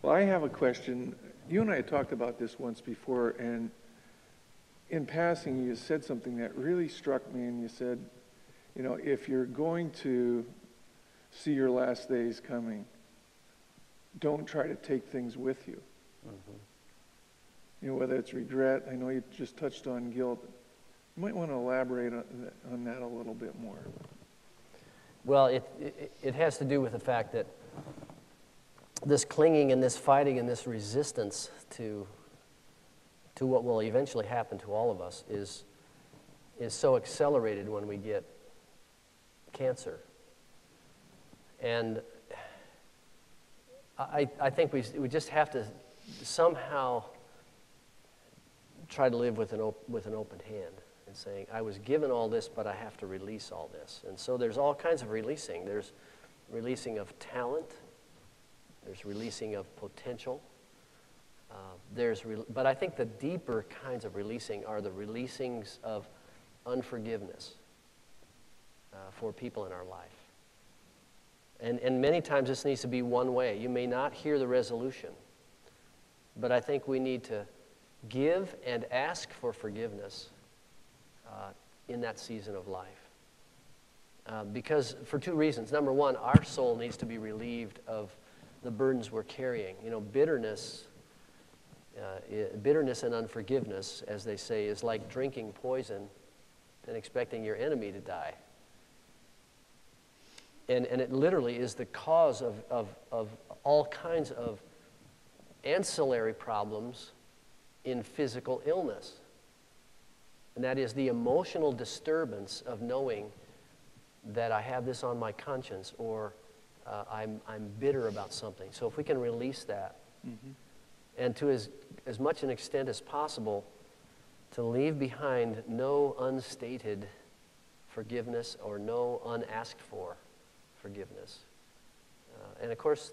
Well, I have a question. You and I had talked about this once before, and in passing, you said something that really struck me, and you said, you know, if you're going to see your last days coming, don't try to take things with you. Mm-hmm. You know, whether it's regret, I know you just touched on guilt. You might want to elaborate on that a little bit more. Well, it has to do with the fact that this clinging and this fighting and this resistance to what will eventually happen to all of us is so accelerated when we get cancer. And I think we just have to somehow try to live with an open hand and saying, I was given all this, but I have to release all this. And so there's all kinds of releasing. There's releasing of talent. There's releasing of potential. But I think the deeper kinds of releasing are the releasings of unforgiveness for people in our life. And many times this needs to be one way. You may not hear the resolution, but I think we need to give and ask for forgiveness in that season of life. Because for two reasons. Number one, our soul needs to be relieved of the burdens we're carrying. You know, bitterness and unforgiveness, as they say, is like drinking poison and expecting your enemy to die. And it literally is the cause of all kinds of ancillary problems in physical illness. And that is the emotional disturbance of knowing that I have this on my conscience, or I'm bitter about something. So if we can release that, mm-hmm. and to as much an extent as possible, to leave behind no unstated forgiveness or no unasked for forgiveness. And of course,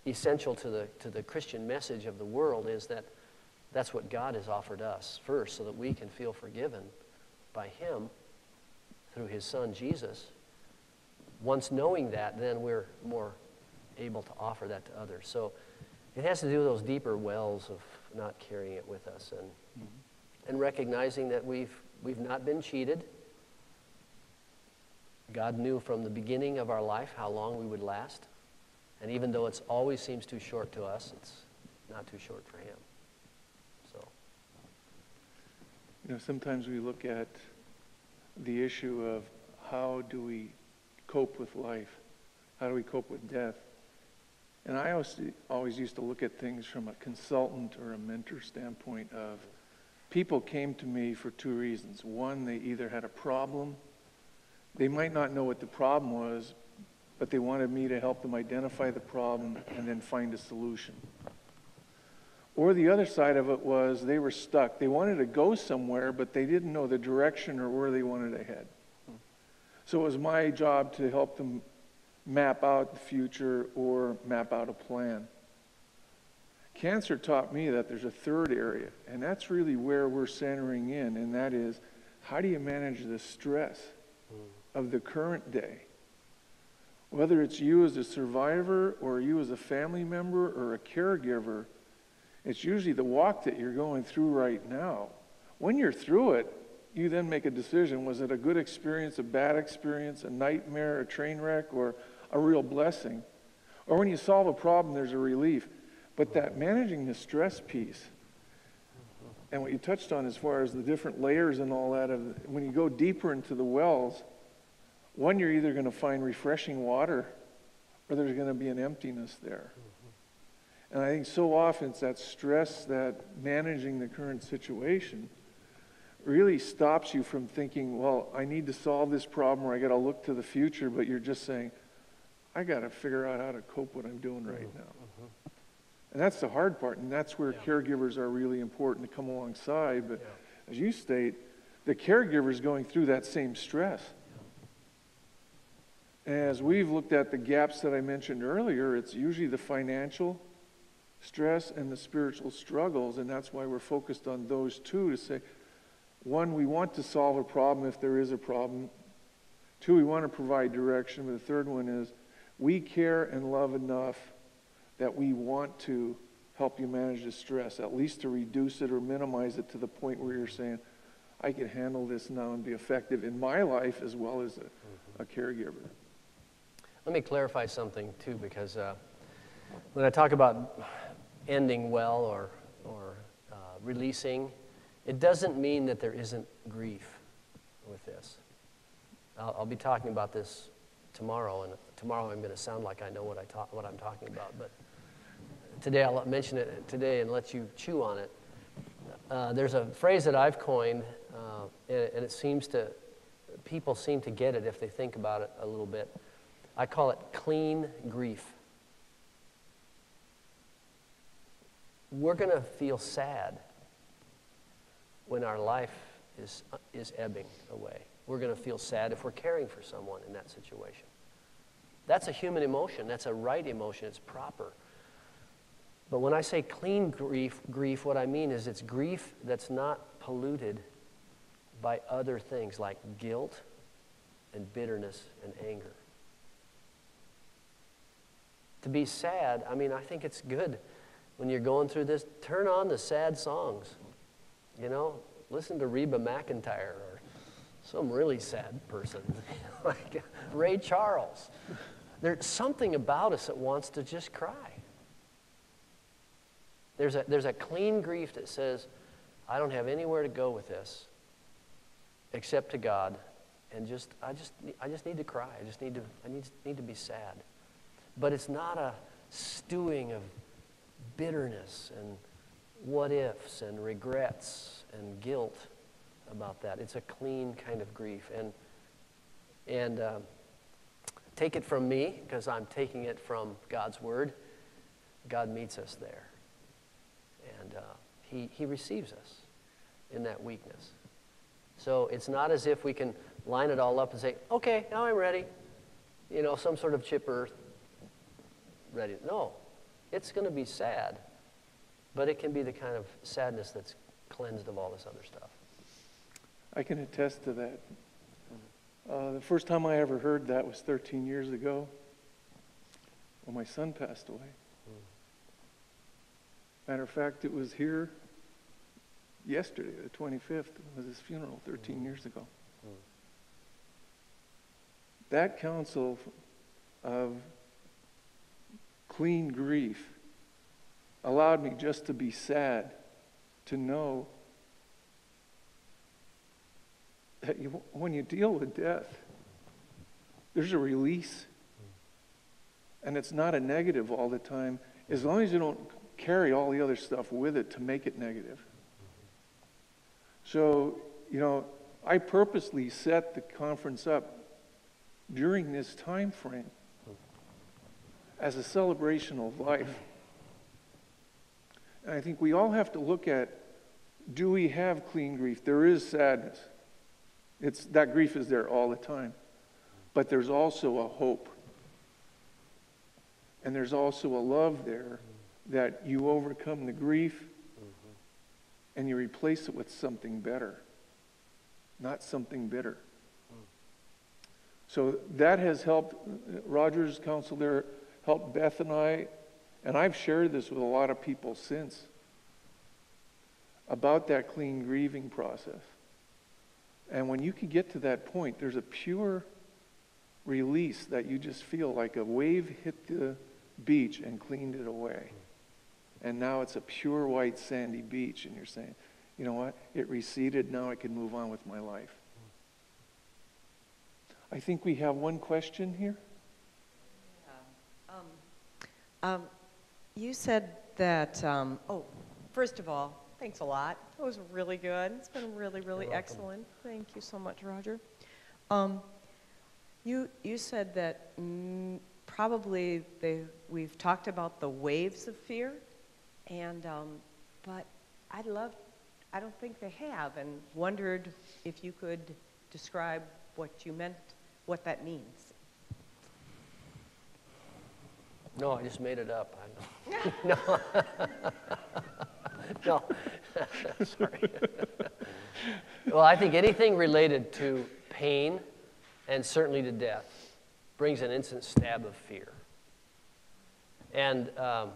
essential to the Christian message of the world is that that's what God has offered us first, so that we can feel forgiven by Him through His Son, Jesus. Once knowing that, then we're more able to offer that to others. So it has to do with those deeper wells of not carrying it with us and mm-hmm. and recognizing that we've not been cheated. God knew from the beginning of our life how long we would last. And even though it always seems too short to us, it's not too short for Him. So, you know, sometimes we look at the issue of how do we cope with life? How do we cope with death? And I always used to look at things from a consultant or a mentor standpoint of people came to me for two reasons. One, they either had a problem. They might not know what the problem was, but they wanted me to help them identify the problem and then find a solution. Or the other side of it was they were stuck. They wanted to go somewhere, but they didn't know the direction or where they wanted to head. So it was my job to help them map out the future or map out a plan. Cancer taught me that there's a third area, and that's really where we're centering in, and that is, how do you manage the stress of the current day? Whether it's you as a survivor or you as a family member or a caregiver, it's usually the walk that you're going through right now. When you're through it, you then make a decision. Was it a good experience, a bad experience, a nightmare, a train wreck, or a real blessing? Or when you solve a problem, there's a relief. But that managing the stress piece, and what you touched on as far as the different layers and all that, when you go deeper into the wells, one, you're either going to find refreshing water or there's going to be an emptiness there. And I think so often it's that stress, that managing the current situation really stops you from thinking, well, I need to solve this problem or I got to look to the future, but you're just saying, I got to figure out how to cope what I'm doing right now. Mm-hmm. And that's the hard part, and that's where caregivers are really important to come alongside. But as you state, the caregiver is going through that same stress. As we've looked at the gaps that I mentioned earlier, it's usually the financial stress and the spiritual struggles, and that's why we're focused on those two to say, one, we want to solve a problem if there is a problem. Two, we want to provide direction. But the third one is we care and love enough that we want to help you manage the stress, at least to reduce it or minimize it to the point where you're saying, I can handle this now and be effective in my life as well as a caregiver. Let me clarify something too, because when I talk about ending well or releasing, it doesn't mean that there isn't grief with this. I'll be talking about this tomorrow, and tomorrow I'm going to sound like I know what I'm talking about, but today I'll mention it today and let you chew on it. There's a phrase that I've coined, and people seem to get it if they think about it a little bit. I call it clean grief. We're going to feel sad when our life is ebbing away. We're going to feel sad if we're caring for someone in that situation. That's a human emotion. That's a right emotion. It's proper. But when I say clean grief, what I mean is it's grief that's not polluted by other things like guilt and bitterness and anger. To be sad, I mean, I think it's good when you're going through this, turn on the sad songs. You know, listen to Reba McEntire or some really sad person like Ray Charles. There's something about us that wants to just cry. There's a clean grief that says, I don't have anywhere to go with this except to God, and I just need to cry. I need to be sad. But it's not a stewing of bitterness and what ifs and regrets and guilt about that. It's a clean kind of grief. And take it from me, because I'm taking it from God's Word. God meets us there. And he receives us in that weakness. So it's not as if we can line it all up and say, okay, now I'm ready. You know, some sort of chipper ready. No, it's going to be sad, but it can be the kind of sadness that's cleansed of all this other stuff. I can attest to that. The first time I ever heard that was 13 years ago when my son passed away. Matter of fact, it was here yesterday, the 25th, was his funeral 13 years ago. That counsel of clean grief allowed me just to be sad, to know that when you deal with death, there's a release. And it's not a negative all the time, as long as you don't carry all the other stuff with it to make it negative. So, you know, I purposely set the conference up during this time frame as a celebration of life. And I think we all have to look at, do we have clean grief? There is sadness. That grief is there all the time. But there's also a hope. And there's also a love there that you overcome the grief and you replace it with something better, not something bitter. So that has helped. Roger's counsel there helped Beth and I've shared this with a lot of people since, about that clean grieving process. And when you can get to that point, there's a pure release that you just feel like a wave hit the beach and cleaned it away. And now it's a pure white sandy beach, and you're saying, you know what? It receded, now I can move on with my life. I think we have one question here. You said that, first of all, thanks a lot. It was really good. It's been really, really excellent. Thank you so much, Roger. You said that probably we've talked about the waves of fear, and but I don't think they have, and wondered if you could describe what you meant, what that means. No, I just made it up. No. No. Sorry. Well, I think anything related to pain and certainly to death brings an instant stab of fear. And I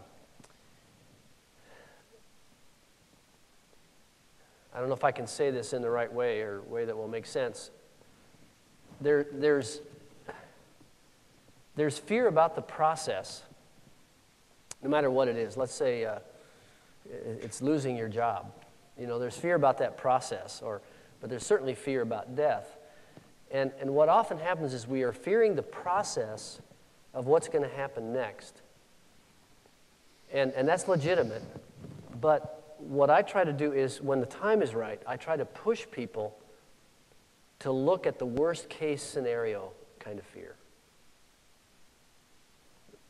don't know if I can say this in the right way or way that will make sense. There's fear about the process, no matter what it is. Let's say it's losing your job. You know, there's fear about that process, but there's certainly fear about death. And what often happens is we are fearing the process of what's going to happen next. And that's legitimate. But what I try to do is, when the time is right, I try to push people to look at the worst case scenario kind of fear.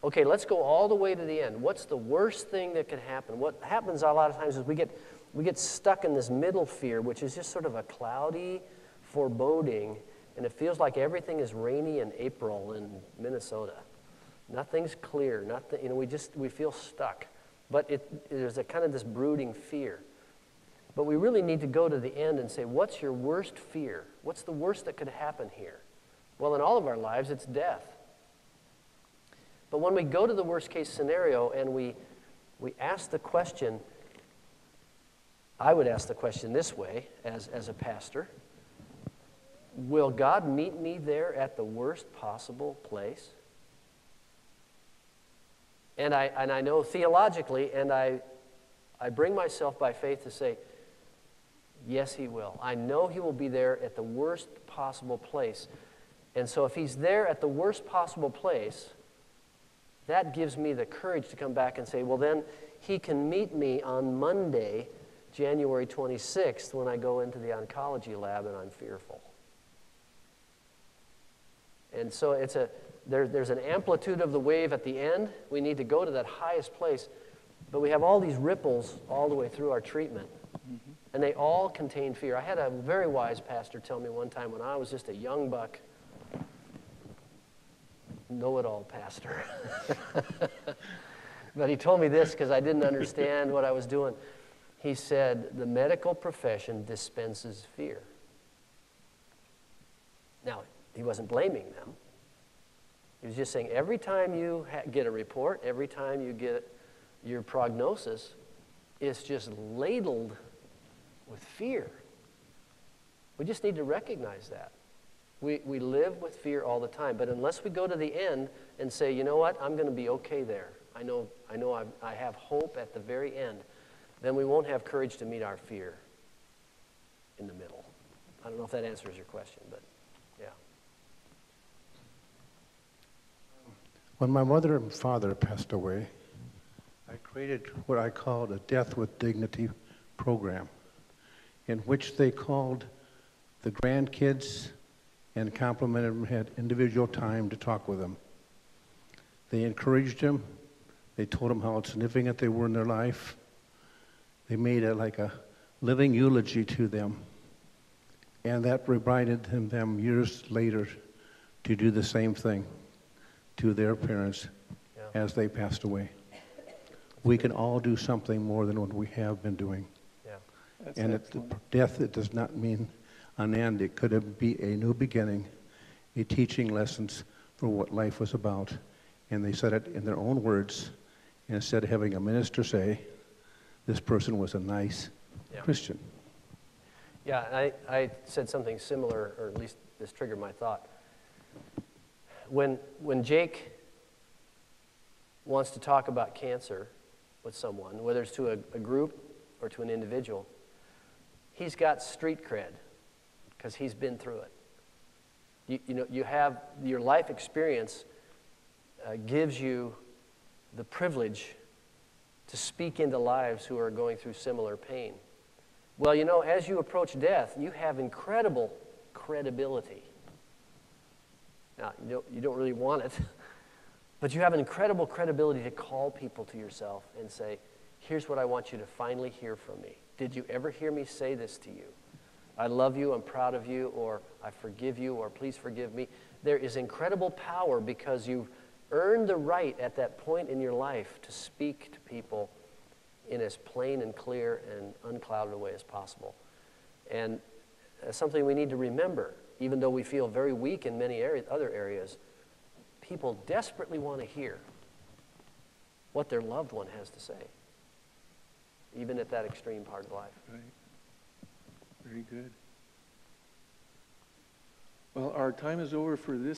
Okay, let's go all the way to the end. What's the worst thing that could happen? What happens a lot of times is we get stuck in this middle fear, which is just sort of a cloudy foreboding, and it feels like everything is rainy in April in Minnesota. Nothing's clear. Nothing, you know, we feel stuck. But there's a kind of this brooding fear. But we really need to go to the end and say, what's your worst fear? What's the worst that could happen here? Well, in all of our lives, it's death. But when we go to the worst case scenario and we ask the question, I would ask the question this way as a pastor: will God meet me there at the worst possible place? And I know theologically, and I bring myself by faith to say, yes, he will. I know he will be there at the worst possible place. And so if he's there at the worst possible place, that gives me the courage to come back and say, well, then he can meet me on Monday, January 26th, when I go into the oncology lab and I'm fearful. And so there's an amplitude of the wave at the end. We need to go to that highest place. But we have all these ripples all the way through our treatment. Mm-hmm. And they all contain fear. I had a very wise pastor tell me one time when I was just a young buck, know-it-all pastor. But he told me this because I didn't understand what I was doing. He said, the medical profession dispenses fear. Now, he wasn't blaming them. He was just saying every time you get a report, every time you get your prognosis, it's just ladled with fear. We just need to recognize that. We live with fear all the time, but unless we go to the end and say, you know what, I'm going to be okay there. I know I have hope at the very end, then we won't have courage to meet our fear in the middle. I don't know if that answers your question, but yeah. When my mother and father passed away, I created what I called a Death with Dignity program, in which they called the grandkids and complimented them, had individual time to talk with them. They encouraged them. They told them how significant they were in their life. They made it like a living eulogy to them. And that reminded them years later to do the same thing to their parents as they passed away. We can all do something more than what we have been doing. That's and death, it does not mean an end. It could be a new beginning, a teaching lessons for what life was about. And they said it in their own words, instead of having a minister say, this person was a nice Christian. Yeah, I said something similar, or at least this triggered my thought. When Jake wants to talk about cancer with someone, whether it's to a group or to an individual, he's got street cred because he's been through it. You have your life experience gives you the privilege to speak into lives who are going through similar pain. Well, as you approach death, you have incredible credibility. Now, you don't really want it, but you have an incredible credibility to call people to yourself and say, here's what I want you to finally hear from me. Did you ever hear me say this to you? I love you, I'm proud of you, or I forgive you, or please forgive me. There is incredible power because you've earned the right at that point in your life to speak to people in as plain and clear and unclouded a way as possible. And that's something we need to remember. Even though we feel very weak in many other areas, people desperately want to hear. what their loved one has to say, even at that extreme part of life. Right. Very good. Well, our time is over for this